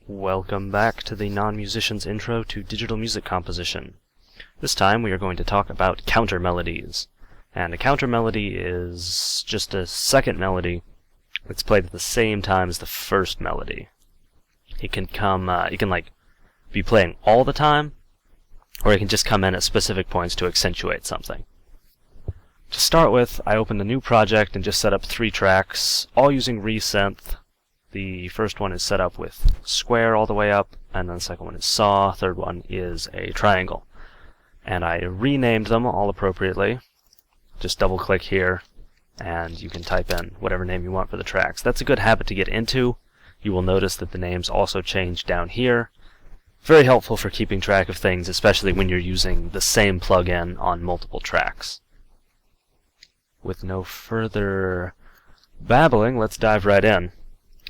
Welcome back to the Non-Musician's Intro to Digital Music Composition. This time we are going to talk about countermelodies. And a countermelody is just a second melody that's played at the same time as the first melody. It can be playing all the time, or it can just come in at specific points to accentuate something. To start with, I opened a new project and just set up 3 tracks, all using resynth. The first one is set up with square all the way up, and then the second one is saw, third one is a triangle. And I renamed them all appropriately. Just double click here, and you can type in whatever name you want for the tracks. That's a good habit to get into. You will notice that the names also change down here. Very helpful for keeping track of things, especially when you're using the same plugin on multiple tracks. With no further babbling, let's dive right in.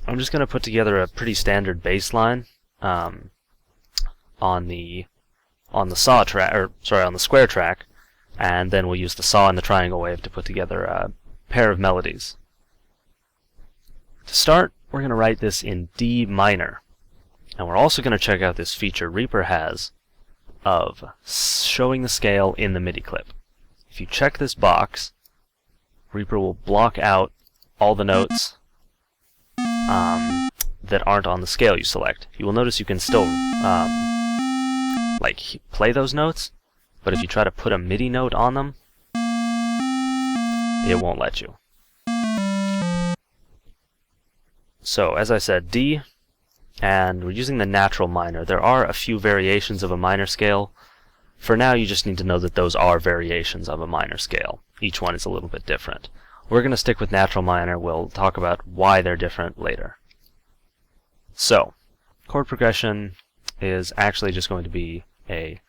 I'm just going to put together a pretty standard bass line on the saw track, on the square track, and then we'll use the saw and the triangle wave to put together a pair of melodies. To start, we're going to write this in D minor, and we're also going to check out this feature Reaper has of showing the scale in the MIDI clip. If you check this box, Reaper will block out all the notes that aren't on the scale you select. You will notice you can still play those notes, but if you try to put a MIDI note on them, it won't let you. So, as I said, D, and we're using the natural minor. There are a few variations of a minor scale. For now, you just need to know that those are variations of a minor scale. Each one is a little bit different. We're going to stick with natural minor. We'll talk about why they're different later. So, chord progression is actually just going to be a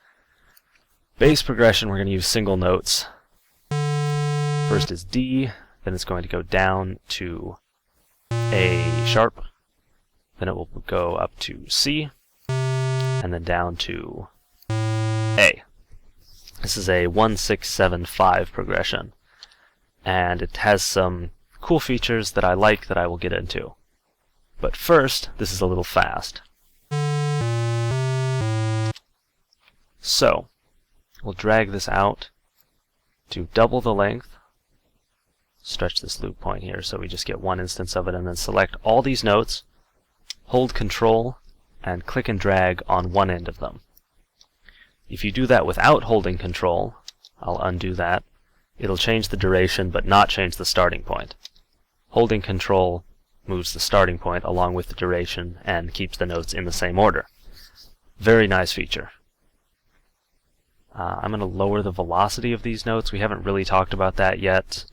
bass progression. We're going to use single notes. First is D, then it's going to go down to A sharp, then it will go up to C, and then down to A. This is a 1-6-7-5 progression, and it has some cool features that I like that I will get into. But first, this is a little fast. So, we'll drag this out to double the length, stretch this loop point here so we just get one instance of it, and then select all these notes, hold Control, and click and drag on one end of them. If you do that without holding Control, I'll undo that, it'll change the duration but not change the starting point. Holding Control moves the starting point along with the duration and keeps the notes in the same order. Very nice feature. I'm going to lower the velocity of these notes. We haven't really talked about that yet.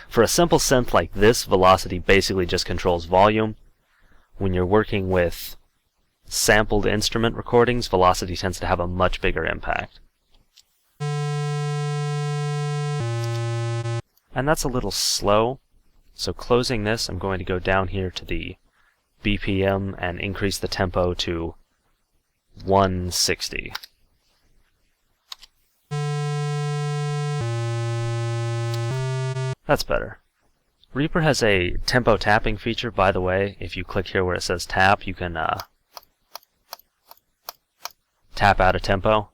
For a simple synth like this, velocity basically just controls volume. When you're working with sampled instrument recordings, velocity tends to have a much bigger impact. And that's a little slow. So closing this, I'm going to go down here to the BPM and increase the tempo to 160. That's better. Reaper has a tempo tapping feature, by the way. If you click here where it says tap, you can tap out a tempo.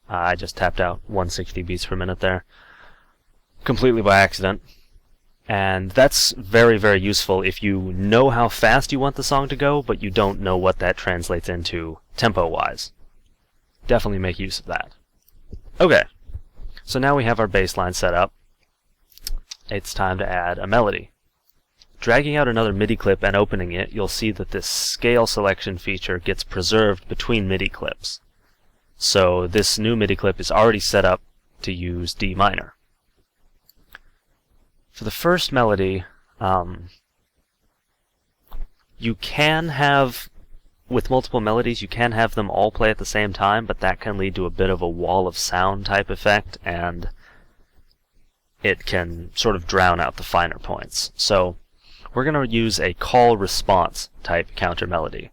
I just tapped out 160 beats per minute there, completely by accident. And that's very, very useful if you know how fast you want the song to go, but you don't know what that translates into tempo-wise. Definitely make use of that. Okay, so now we have our bass line set up. It's time to add a melody. Dragging out another MIDI clip and opening it, you'll see that this scale selection feature gets preserved between MIDI clips. So this new MIDI clip is already set up to use D minor. For the first melody, you can have, with multiple melodies, you can have them all play at the same time, but that can lead to a bit of a wall of sound type effect, and it can sort of drown out the finer points. So we're going to use a call-response type countermelody,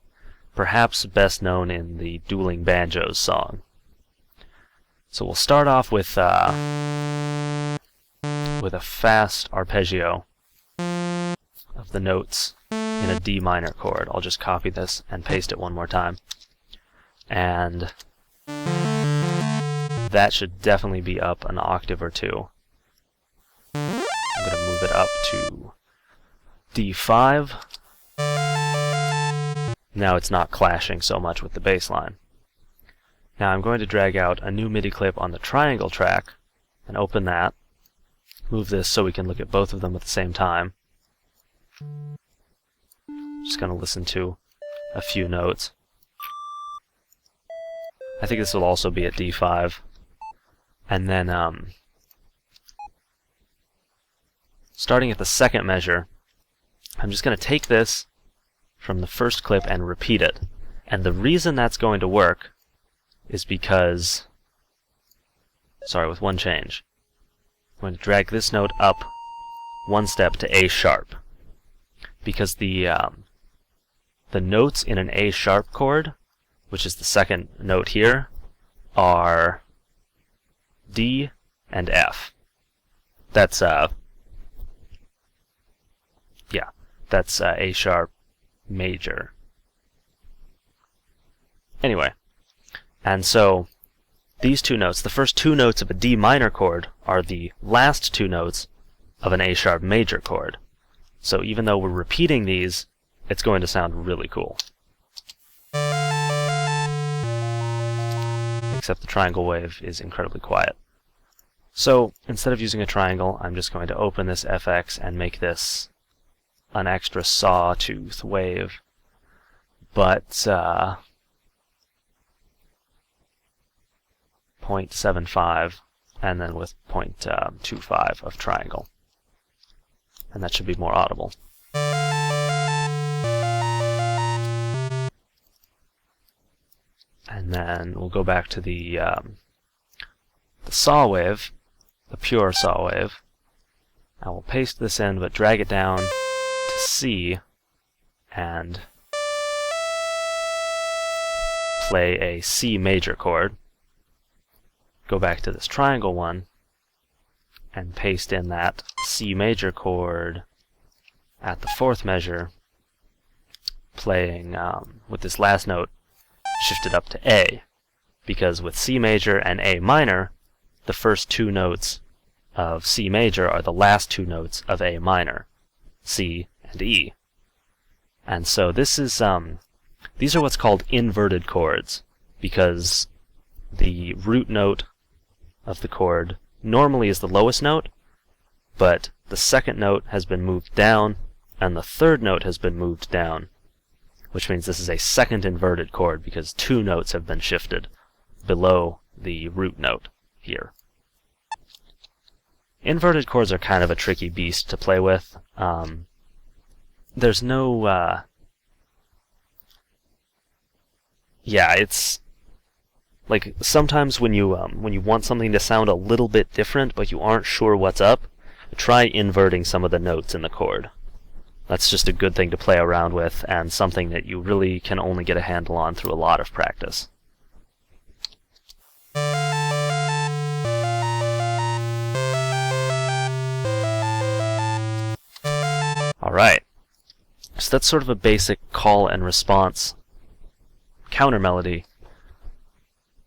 perhaps best known in the Dueling Banjos song. So we'll start off with a fast arpeggio of the notes in a D minor chord. I'll just copy this and paste it one more time. And that should definitely be up an octave or two. I'm going to move it up to D5. Now it's not clashing so much with the bass line. Now I'm going to drag out a new MIDI clip on the triangle track and open that. Move this so we can look at both of them at the same time. Just going to listen to a few notes. I think this will also be at D5. And then, starting at the second measure, I'm just going to take this from the first clip and repeat it. And the reason that's going to work is because, with one change. I'm going to drag this note up one step to A sharp. Because the notes in an A sharp chord, which is the second note here, are D and F. That's A sharp major. Anyway, and so these two notes, the first two notes of a D minor chord, are the last two notes of an A sharp major chord. So even though we're repeating these, it's going to sound really cool. Except the triangle wave is incredibly quiet. So instead of using a triangle, I'm just going to open this FX and make this an extra sawtooth wave. But 0.75 and then with 0.25 of triangle. And that should be more audible. And then we'll go back to the saw wave, the pure saw wave. I will paste this in, but drag it down to C and play a C major chord. Go back to this triangle one and paste in that C major chord at the fourth measure, playing with this last note shifted up to A, because with C major and A minor, the first two notes of C major are the last two notes of A minor, C and E. And so this is these are what's called inverted chords, because the root note of the chord normally is the lowest note, but the second note has been moved down and the third note has been moved down, which means this is a second inverted chord because two notes have been shifted below the root note here. Inverted chords are kind of a tricky beast to play with. There's no it's like sometimes when you want something to sound a little bit different but you aren't sure what's up, try inverting some of the notes in the chord. That's just a good thing to play around with and something that you really can only get a handle on through a lot of practice. Alright, so that's sort of a basic call and response counter melody.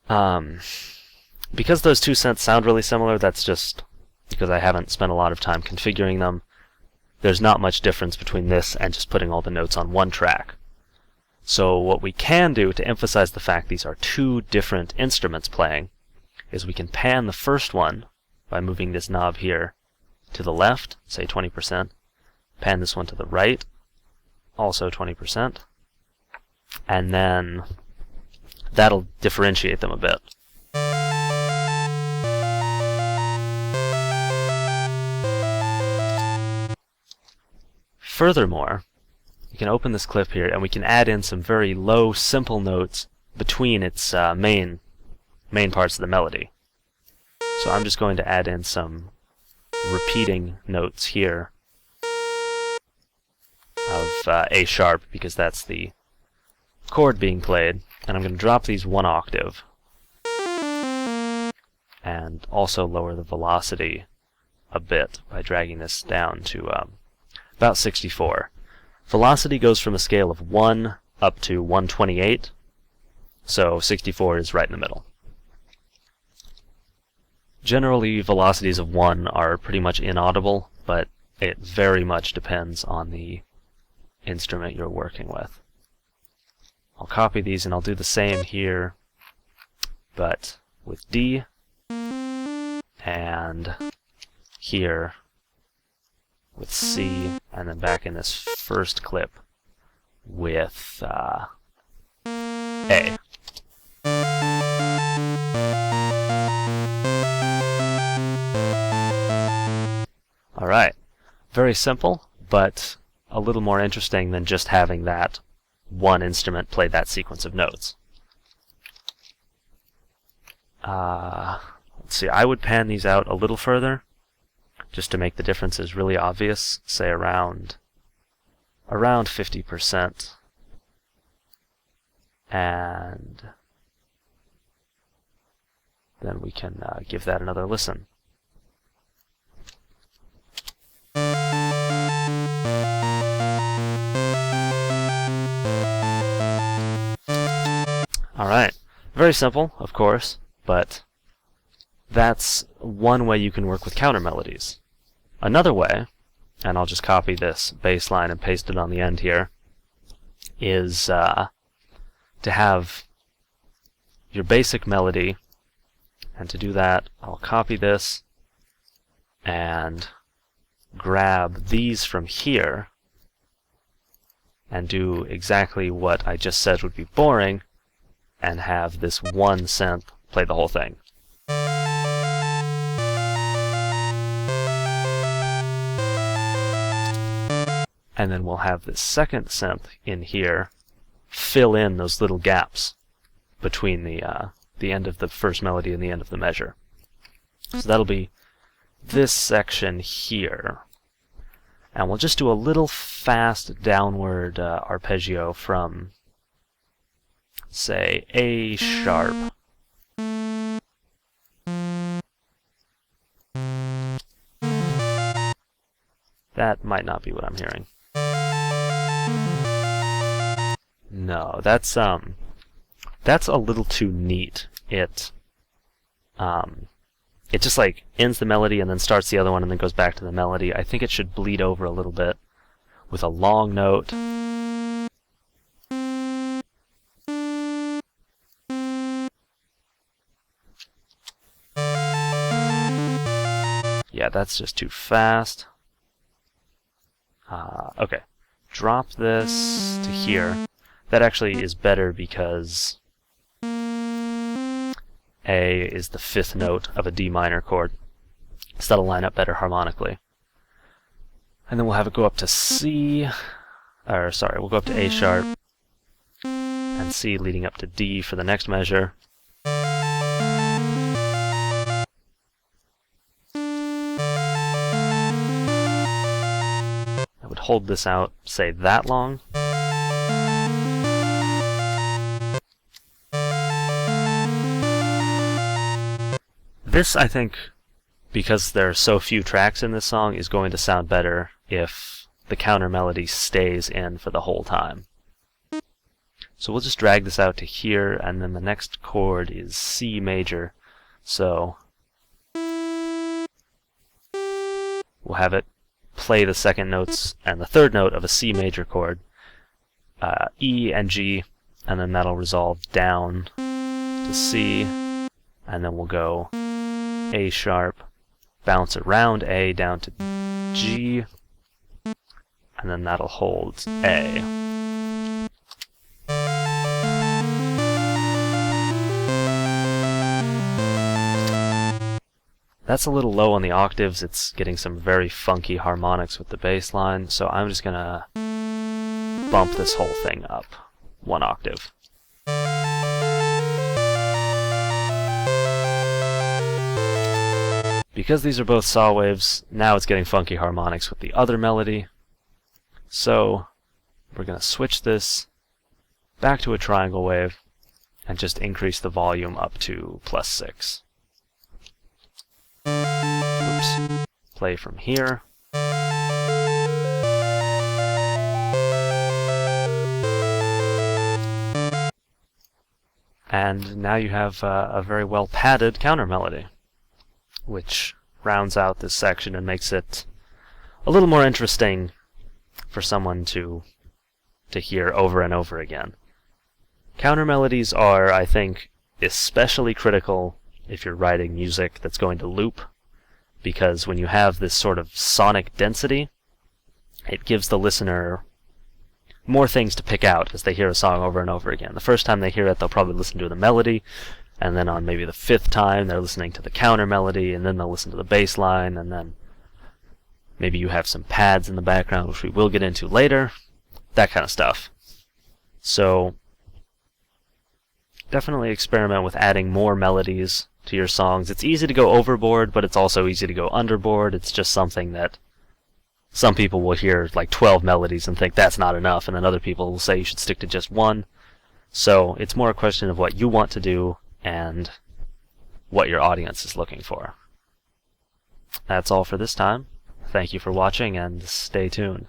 Because those two synths sound really similar, that's just because I haven't spent a lot of time configuring them. There's not much difference between this and just putting all the notes on one track. So what we can do to emphasize the fact these are two different instruments playing is we can pan the first one by moving this knob here to the left, say 20%, pan this one to the right, also 20%, and then that'll differentiate them a bit. Furthermore, we can open this clip here and we can add in some very low, simple notes between its main parts of the melody. So I'm just going to add in some repeating notes here of A sharp because that's the chord being played, and I'm going to drop these one octave and also lower the velocity a bit by dragging this down to about 64. Velocity goes from a scale of 1 up to 128, so 64 is right in the middle. Generally, velocities of 1 are pretty much inaudible, but it very much depends on the instrument you're working with. I'll copy these and I'll do the same here, but with D, and here with C, and then back in this first clip with A. Alright, very simple, but a little more interesting than just having that one instrument play that sequence of notes. Let's see, I would pan these out a little further, just to make the differences really obvious, say around 50%, and then we can give that another listen. Alright, very simple, of course, but that's one way you can work with counter melodies. Another way, and I'll just copy this bass line and paste it on the end here, is to have your basic melody, and to do that I'll copy this and grab these from here and do exactly what I just said would be boring, and have this one synth play the whole thing. And then we'll have this second synth in here fill in those little gaps between the end of the first melody and the end of the measure. So that'll be this section here. And we'll just do a little fast downward arpeggio from, say, A sharp. That might not be what I'm hearing. No, that's a little too neat. It just like ends the melody and then starts the other one and then goes back to the melody. I think it should bleed over a little bit with a long note. Yeah, that's just too fast. Okay, drop this to here. That actually is better because A is the fifth note of a D minor chord, so that'll line up better harmonically. And then we'll have it go up to C, or sorry, we'll go up to A sharp, and C leading up to D for the next measure. I would hold this out, say, that long. This, I think, because there are so few tracks in this song, is going to sound better if the counter melody stays in for the whole time. So we'll just drag this out to here, and then the next chord is C major, so we'll have it play the second notes and the third note of a C major chord, E and G, and then that'll resolve down to C, and then we'll go A sharp, bounce around A down to G, and then that'll hold A. That's a little low on the octaves. It's getting some very funky harmonics with the bass line, so I'm just gonna bump this whole thing up one octave. Because these are both saw waves, now it's getting funky harmonics with the other melody. So we're going to switch this back to a triangle wave and just increase the volume up to +6. Oops. Play from here. And now you have a very well padded counter melody, which rounds out this section and makes it a little more interesting for someone to hear over and over again. Counter melodies are, I think, especially critical if you're writing music that's going to loop, because when you have this sort of sonic density, it gives the listener more things to pick out as they hear a song over and over again. The first time they hear it, they'll probably listen to the melody, and then on maybe the fifth time, they're listening to the counter melody, and then they'll listen to the bass line, and then maybe you have some pads in the background, which we will get into later, that kind of stuff. So definitely experiment with adding more melodies to your songs. It's easy to go overboard, but it's also easy to go underboard. It's just something that some people will hear like 12 melodies and think that's not enough, and then other people will say you should stick to just one. So it's more a question of what you want to do and what your audience is looking for. That's all for this time. Thank you for watching, and stay tuned.